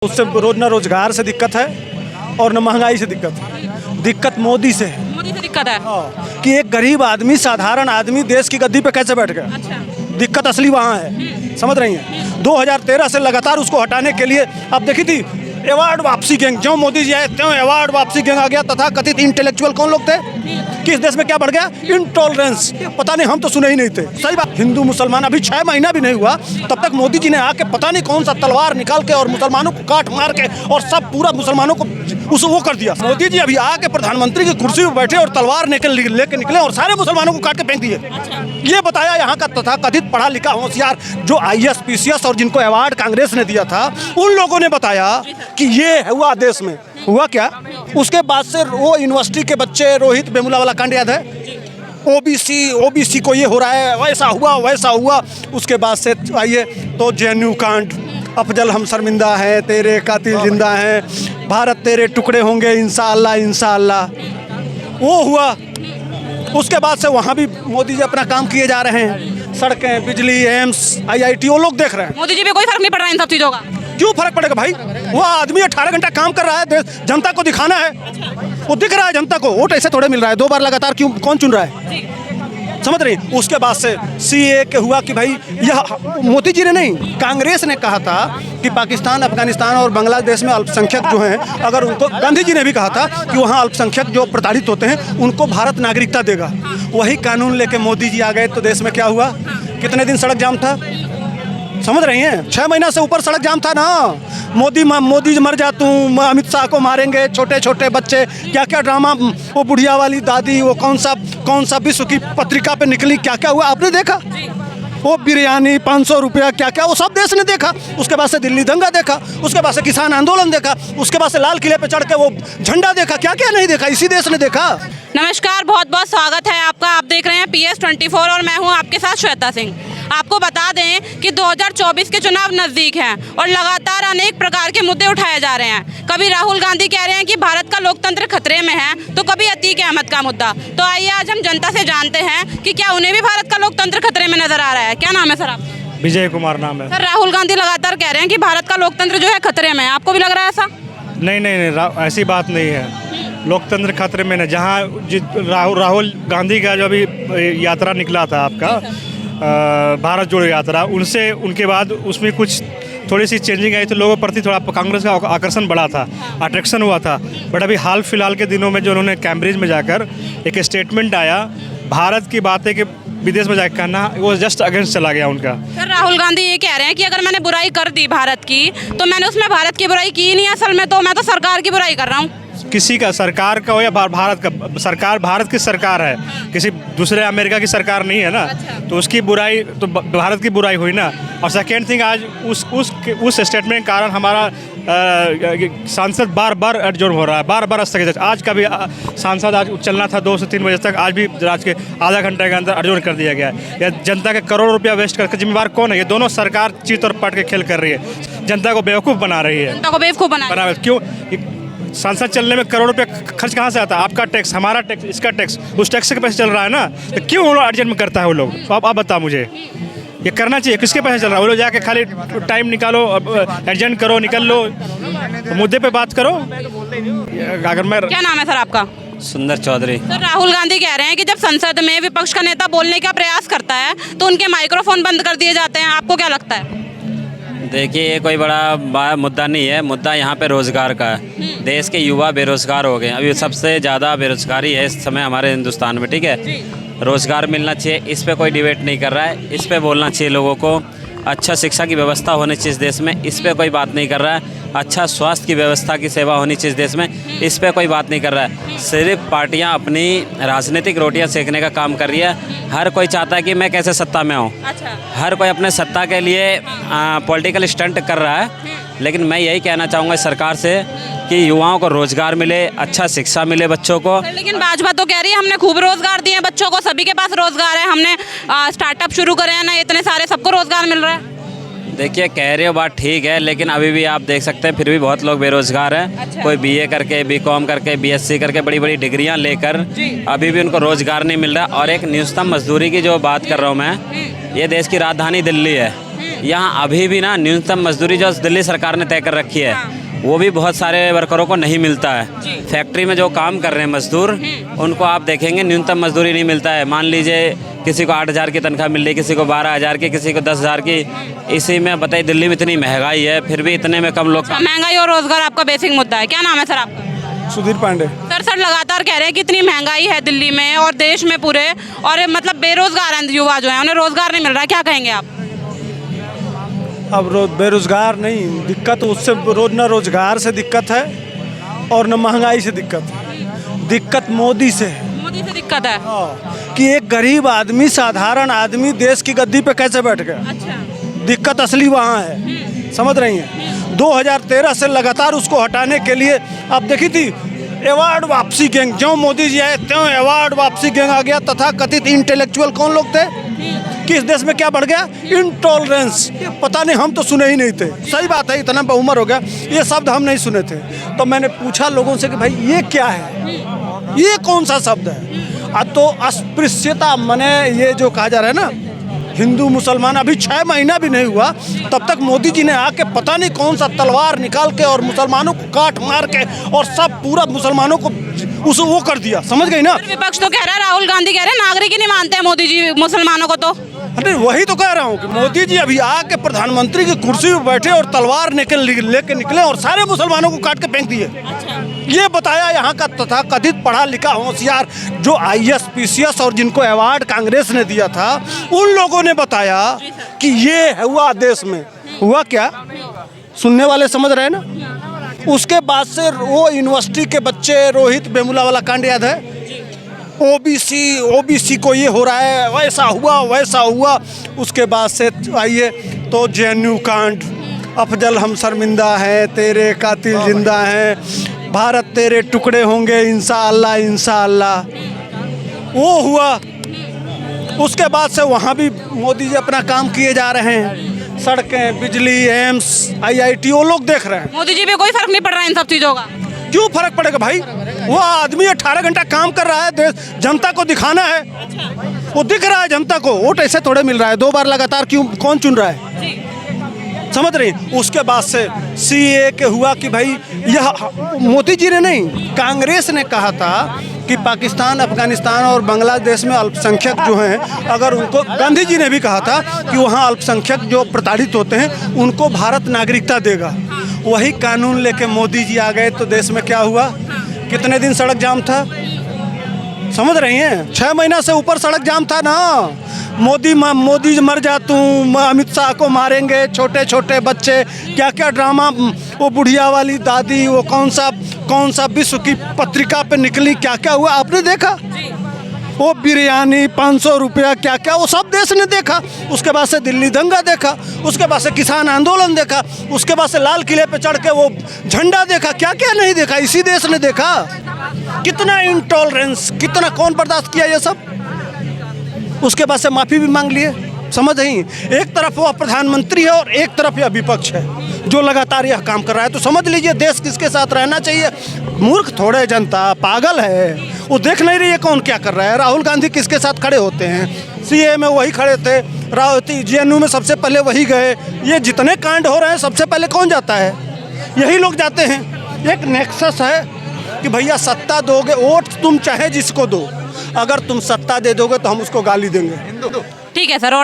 उससे रोज न रोजगार से दिक्कत है और न महंगाई से दिक्कत है। दिक्कत मोदी से है। मोदी से दिक्कत है। कि एक गरीब आदमी, साधारण आदमी देश की गद्दी पे कैसे बैठ गया। अच्छा। दिक्कत असली वहाँ है, समझ रही हैं। 2013 से लगातार उसको हटाने के लिए अब देखी थी अवार्ड वापसी गैंग, जो मोदी जी आए त्यों अवार्ड वापसी गैंग आ गया। तथा कथित इंटेलेक्चुअल कौन लोग थे कि इस देश में क्या बढ़ गया, इंटॉलरेंस। पता नहीं, हम तो सुने ही नहीं थे। सही बात, हिंदू मुसलमान अभी 6 महीना भी नहीं हुआ तब तक मोदी जी ने आके पता नहीं कौन सा तलवार निकाल के और मुसलमानों को काट मार के और सब पूरा मुसलमानों को उस वो कर दिया। मोदी जी अभी आके प्रधानमंत्री की कुर्सी पर बैठे और तलवार लेके निकले और सारे मुसलमानों को काट के फेंक दिए। ये बताया यहाँ का तथाकथित पढ़ा लिखा होशियार जो IAS PCS और जिनको अवार्ड कांग्रेस ने दिया था, उन लोगों ने बताया कि ये हुआ देश में। हुआ क्या? उसके बाद से वो यूनिवर्सिटी के बच्चे, रोहित वेमुला वाला कांड याद है, ओबीसी को ये हो रहा है, वैसा हुआ। उसके बाद से आइए तो JNU कांड, अफजल हम शर्मिंदा हैं, तेरे कातिल जिंदा हैं, भारत तेरे टुकड़े होंगे इंशाअल्लाह। वो हुआ। उसके बाद से वहाँ भी मोदी जी अपना काम किए जा रहे हैं। सड़कें, बिजली, एम्स, IIT वो लोग देख रहे हैं। मोदी जी पे कोई फर्क नहीं पड़ रहा है इन सब चीजों का। क्यों फर्क पड़ेगा भाई? वो आदमी 18 घंटा काम कर रहा है, देश जनता को दिखाना है। वो दिख रहा है जनता को। वोट ऐसे थोड़े मिल रहा है 2 बार लगातार, क्यों कौन चुन रहा है? समझ रही? उसके बाद से CA के हुआ कि भाई यह मोदी जी ने नहीं, कांग्रेस ने कहा था कि पाकिस्तान, अफगानिस्तान और बांग्लादेश में अल्पसंख्यक जो हैं, अगर उनको, गांधी जी ने भी कहा था कि वहाँ अल्पसंख्यक जो प्रताड़ित होते हैं उनको भारत नागरिकता देगा। वही कानून लेके मोदी जी आ गए तो देश में क्या हुआ? कितने दिन सड़क जाम था, समझ रही हैं? 6 महीना से ऊपर सड़क जाम था ना। मोदी मर जा तू, अमित शाह को मारेंगे, छोटे छोटे बच्चे, क्या क्या ड्रामा, वो बुढ़िया वाली दादी, वो कौन सा विश्व की पत्रिका पे निकली, क्या क्या हुआ आपने देखा? वो बिरयानी 500 रुपया, क्या क्या, वो सब देश ने देखा। उसके बाद से दिल्ली दंगा देखा, उसके बाद से किसान आंदोलन देखा, उसके बाद से लाल किले पे चढ़ के वो झंडा देखा। क्या क्या नहीं देखा, इसी देश ने देखा। नमस्कार, बहुत बहुत स्वागत है आपका। आप देख रहे हैं PS24 और मैं हूं आपके साथ श्वेता सिंह। आपको बता दें कि 2024 के चुनाव नज़दीक हैं और लगातार अनेक प्रकार के मुद्दे उठाए जा रहे हैं। कभी राहुल गांधी कह रहे हैं कि भारत का लोकतंत्र खतरे में है, तो कभी अतीक अहमद का मुद्दा। तो आइए आज हम जनता से जानते हैं कि क्या उन्हें भी भारत का लोकतंत्र खतरे में नजर आ रहा है। क्या नाम है सर आपका? विजय कुमार नाम है। सर, राहुल गांधी लगातार कह रहे हैं कि भारत का लोकतंत्र जो है खतरे में है, आपको भी लग रहा है ऐसा? नहीं, ऐसी बात नहीं है। लोकतंत्र खतरे में नहीं। जहाँ राहुल गांधी का जो अभी यात्रा निकला था आपका, भारत जोड़ो यात्रा, उनके बाद उसमें कुछ थोड़ी सी चेंजिंग आई तो लोगों प्रति थोड़ा कांग्रेस का आकर्षण बढ़ा था, अट्रैक्शन हुआ था। बट अभी हाल फिलहाल के दिनों में जो उन्होंने कैम्ब्रिज में जाकर एक स्टेटमेंट आया, भारत की बातें कि विदेश में जाकर कहना, वो जस्ट अगेंस्ट चला गया उनका। सर, राहुल गांधी ये कह रहे हैं कि अगर मैंने बुराई कर दी भारत की तो मैंने उसमें भारत की बुराई की नहीं, असल में तो मैं तो सरकार की बुराई कर रहा हूँ। किसी का, सरकार का हो या भारत का, सरकार भारत की सरकार है, किसी दूसरे अमेरिका की सरकार नहीं है ना। तो उसकी बुराई तो भारत की बुराई हुई ना। और सेकेंड थिंग, आज उस स्टेटमेंट के कारण हमारा सांसद बार एडजॉर्न हो रहा है, बार स्थगित। आज का भी सांसद आज चलना था 2 से 3 बजे तक, आज भी रात के आधा घंटे के अंदर एडजॉर्न कर दिया गया है। या जनता के करोड़ों रुपया वेस्ट करके जिम्मेवार कौन है? ये दोनों सरकार चीत और पट के खेल कर रही है, जनता को बेवकूफ़ बना रही है। जनता को बेवकूफ़ बना क्यों? सांसद चलने में करोड़ रुपया खर्च कहाँ से आता है? आपका टैक्स, हमारा टैक्स, इसका टैक्स, उस टैक्स के पैसे चल रहा है ना। तो क्यों वो लोग अर्जेंट में करता है वो लोग? तो आप बताओ मुझे, ये करना चाहिए। किसके पैसे चल रहा है? वो लोग जाके खाली टाइम निकालो, अर्जेंट करो, निकल लो, तो मुद्दे पे बात करो। अगर मैं, क्या नाम है सर आपका? सुंदर चौधरी। सर, राहुल गांधी कह रहे हैं कि जब संसद में विपक्ष का नेता बोलने का प्रयास करता है तो उनके माइक्रोफोन बंद कर दिए जाते हैं। आपको क्या लगता है? देखिए, ये कोई बड़ा मुद्दा नहीं है। मुद्दा यहाँ पे रोज़गार का है। देश के युवा बेरोज़गार हो गए। अभी सबसे ज़्यादा बेरोज़गारी है इस समय हमारे हिंदुस्तान में, ठीक है। रोज़गार मिलना चाहिए, इस पे कोई डिबेट नहीं कर रहा है। इस पे बोलना चाहिए लोगों को। अच्छा शिक्षा की व्यवस्था होनी चाहिए इस देश में, इस पे कोई बात नहीं कर रहा है। अच्छा स्वास्थ्य की व्यवस्था की सेवा होनी चाहिए इस देश में, इस पे कोई बात नहीं कर रहा है। सिर्फ पार्टियां अपनी राजनीतिक रोटियां सेकने का काम कर रही है। हर कोई चाहता है कि मैं कैसे सत्ता में आऊँ। अच्छा। हर कोई अपने सत्ता के लिए पॉलिटिकल स्टंट कर रहा है। लेकिन मैं यही कहना चाहूँगा सरकार से कि युवाओं को रोज़गार मिले, अच्छा शिक्षा मिले बच्चों को। लेकिन भाजपा तो कह रही है हमने खूब रोजगार दिए बच्चों को, सभी के पास रोजगार है, हमने स्टार्टअप शुरू करे हैं ना, इतने सारे, सबको रोजगार मिल रहा है। देखिए, कह रहे हो बात ठीक है, लेकिन अभी भी आप देख सकते हैं फिर भी बहुत लोग बेरोजगार हैं। अच्छा। कोई BA करके, BCom करके, BSc करके बड़ी बड़ी डिग्रियां लेकर अभी भी उनको रोज़गार नहीं मिल रहा। और एक न्यूनतम मजदूरी की जो बात कर रहा हूँ मैं, ये देश की राजधानी दिल्ली है, यहाँ अभी भी ना न्यूनतम मजदूरी जो दिल्ली सरकार ने तय कर रखी है वो भी बहुत सारे वर्करों को नहीं मिलता है। फैक्ट्री में जो काम कर रहे हैं मजदूर, उनको आप देखेंगे न्यूनतम मजदूरी नहीं मिलता है। मान लीजिए किसी को 8,000 की तनख्वाह मिल रही, किसी को 12,000 की, किसी को 10,000 की। इसी में बताइए, दिल्ली में इतनी महंगाई है, फिर भी इतने में कम लोग। महंगाई और रोजगार आपका बेसिक मुद्दा है। क्या नाम है सर आपका? सुधीर पांडे। सर लगातार कह रहे हैं कि इतनी महंगाई है दिल्ली में और देश में पूरे, और मतलब बेरोजगार हैं युवा जो हैं, उन्हें रोजगार नहीं मिल रहा है। क्या कहेंगे आप? अब बेरोजगार नहीं, दिक्कत उससे न रोजगार से दिक्कत है और न महंगाई से दिक्कत है। दिक्कत मोदी से है। मोदी से दिक्कत है कि एक गरीब आदमी, साधारण आदमी देश की गद्दी पे कैसे बैठ गया। अच्छा। दिक्कत असली वहाँ है, समझ रही हैं। 2013 से लगातार उसको हटाने के लिए अब देखी थी अवार्ड वापसी गैंग, ज्यों मोदी जी आए त्यों अवार्ड वापसी गैंग आ गया। तथा कथित इंटेलेक्चुअल कौन लोग थे कि इस देश में क्या बढ़ गया? इंटॉलरेंस। पता नहीं, हम तो सुने ही नहीं थे। सही बात है, इतना बहुमर हो गया, ये शब्द हम नहीं सुने थे। तो मैंने पूछा लोगों से कि भाई ये क्या है, ये कौन सा शब्द है? तो अस्पृश्यता, माने ये जो कहा जा रहा है ना, हिंदू मुसलमान, अभी 6 महीना भी नहीं हुआ तब तक मोदी जी ने आके पता नहीं कौन सा तलवार निकाल के और मुसलमानों को काट मार के और सब पूरा मुसलमानों को उसे वो कर दिया, समझ गई ना। विपक्ष तो कह रहा है, राहुल गांधी कह रहे हैं नागरिक ही नहीं मानते हैं मोदी जी मुसलमानों को। तो अरे वही तो कह रहा हूँ कि मोदी जी अभी आके प्रधानमंत्री की कुर्सी पर बैठे और तलवार लेके निकले और सारे मुसलमानों को काट के फेंक दिए। ये बताया यहाँ का तथा कथित पढ़ा लिखा होशियार जो IAS PCS और जिनको अवार्ड कांग्रेस ने दिया था, उन लोगों ने बताया कि ये हुआ देश में। हुआ क्या? सुनने वाले समझ रहे हैं ना। उसके बाद से वो यूनिवर्सिटी के बच्चे, रोहित वेमुला वाला कांड याद है? ओबीसी को ये हो रहा है, वैसा हुआ। उसके बाद से आइए तो JNU कांड, अफजल हम शर्मिंदा हैं, तेरे कातिल जिंदा हैं, भारत तेरे टुकड़े होंगे इंशाअल्लाह इंशाअल्लाह, वो हुआ। उसके बाद से वहाँ भी मोदी जी अपना काम किए जा रहे हैं। सड़कें, बिजली, एम्स, IIT वो लोग देख रहे हैं। मोदी जी पे कोई फर्क नहीं पड़ रहा है इन सब चीज़ों का। क्यों फर्क पड़ेगा भाई? वो आदमी 18 घंटा काम कर रहा है, देश जनता को दिखाना है। वो दिख रहा है जनता को, वोट ऐसे थोड़े मिल रहा है 2 बार लगातार। क्यों, कौन चुन रहा है? समझ रही? उसके बाद से CAA के हुआ कि भाई यह मोदी जी ने नहीं, कांग्रेस ने कहा था कि पाकिस्तान, अफगानिस्तान और बांग्लादेश में अल्पसंख्यक जो हैं, अगर उनको, गांधी जी ने भी कहा था कि वहाँ अल्पसंख्यक जो प्रताड़ित होते हैं उनको भारत नागरिकता देगा। वही कानून लेके मोदी जी आ गए तो देश में क्या हुआ? कितने दिन सड़क जाम था, समझ रही हैं? 6 महीना से ऊपर सड़क जाम था ना। मोदी मर जा तू, अमित शाह को मारेंगे, छोटे छोटे बच्चे, क्या क्या ड्रामा। वो बुढ़िया वाली दादी, वो कौन सा विश्व की पत्रिका पे निकली, क्या क्या हुआ आपने देखा? वो बिरयानी 500 रुपया, क्या क्या, वो सब देश ने देखा। उसके बाद से दिल्ली दंगा देखा, उसके बाद से किसान आंदोलन देखा, उसके बाद से लाल किले पे चढ़ के वो झंडा देखा, क्या क्या नहीं देखा, इसी देश ने देखा। कितना इंटॉलरेंस, कितना कौन बर्दाश्त किया ये सब। उसके बाद से माफ़ी भी मांग लिए, समझ नहीं। एक तरफ वह प्रधानमंत्री है और एक तरफ यह विपक्ष है जो लगातार यह काम कर रहा है। तो समझ लीजिए देश किसके साथ रहना चाहिए। मूर्ख थोड़े जनता, पागल है, वो देख नहीं रही है कौन क्या कर रहा है। राहुल गांधी किसके साथ खड़े होते हैं? CAA में वही खड़े थे, JNU में सबसे पहले वही गए। ये जितने कांड हो रहे हैं सबसे पहले कौन जाता है? यही लोग जाते हैं। एक नेक्सस है कि भैया सत्ता दोगे, वोट तुम चाहे जिसको दो, अगर तुम सत्ता दे दोगे तो हम उसको गाली देंगे। ठीक है सर।